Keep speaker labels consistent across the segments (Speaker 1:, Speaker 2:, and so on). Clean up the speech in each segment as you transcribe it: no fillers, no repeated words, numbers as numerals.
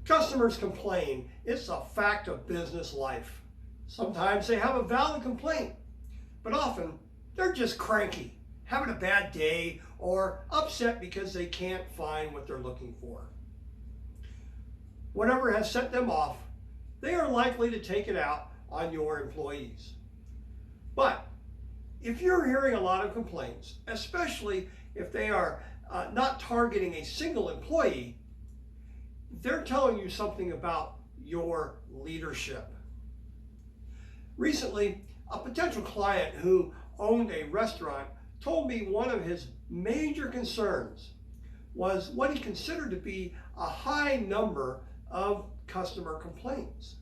Speaker 1: Customers complain. It's a fact of business life. Sometimes they have a valid complaint, but often they're just cranky, having a bad day, or upset because they can't find what they're looking for. Whatever has set them off, they are likely to take it out on your employees. But if you're hearing a lot of complaints, especially if they are not targeting a single employee, they're telling you something about your leadership. Recently, a potential client who owned a restaurant told me one of his major concerns was what he considered to be a high number of customer complaints.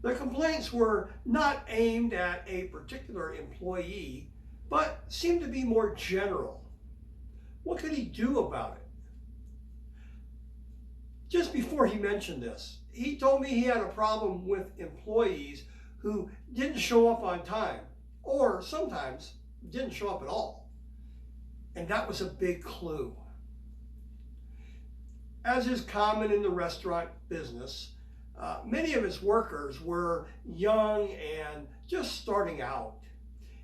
Speaker 1: The complaints were not aimed at a particular employee, but seemed to be more general. What could he do about it? Just before he mentioned this, he told me he had a problem with employees who didn't show up on time, or sometimes didn't show up at all. And that was a big clue. As is common in the restaurant business, many of his workers were young and just starting out.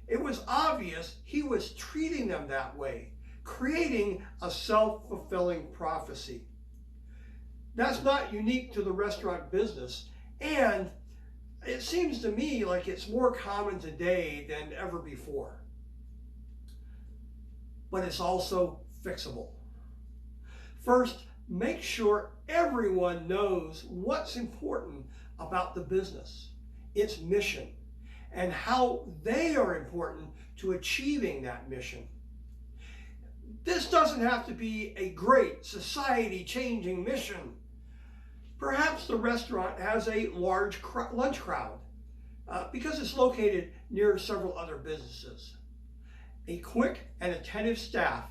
Speaker 1: It was obvious he was treating them that way, creating a self-fulfilling prophecy. That's not unique to the restaurant business, and it seems to me like it's more common today than ever before. But it's also fixable. First, make sure everyone knows what's important about the business, its mission, and how they are important to achieving that mission. This doesn't have to be a great society-changing mission. Perhaps the restaurant has a large lunch crowd because it's located near several other businesses. A quick and attentive staff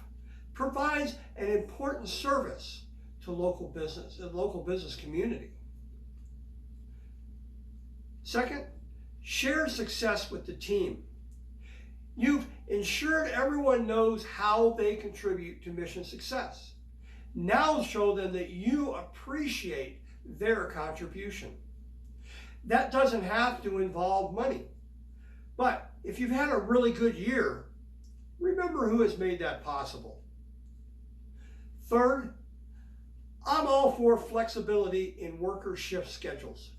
Speaker 1: provides an important service to the local business community. Second, share success with the team. You've ensured everyone knows how they contribute to mission success. Now show them that you appreciate their contribution. That doesn't have to involve money. But if you've had a really good year, remember who has made that possible. Third, I'm all for flexibility in worker shift schedules,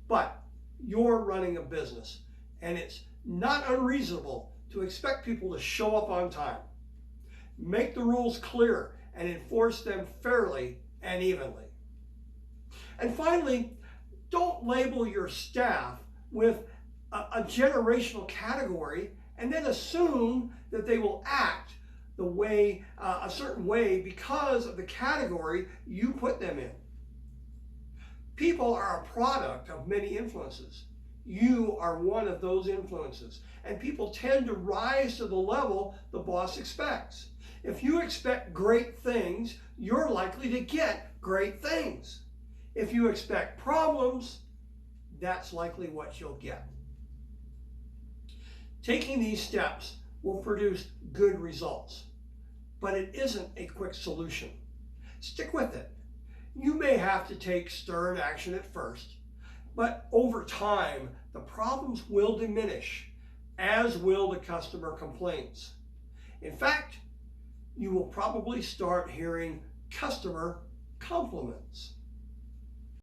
Speaker 1: but you're running a business and it's not unreasonable to expect people to show up on time. Make the rules clear and enforce them fairly and evenly. And finally, don't label your staff with a generational category and then assume that they will act the way, a certain way because of the category you put them in. People are a product of many influences. You are one of those influences, and people tend to rise to the level the boss expects. If you expect great things, you're likely to get great things. If you expect problems, that's likely what you'll get. Taking these steps will produce good results, but it isn't a quick solution. Stick with it. You may have to take stern action at first, but over time, the problems will diminish, as will the customer complaints. In fact, you will probably start hearing customer compliments.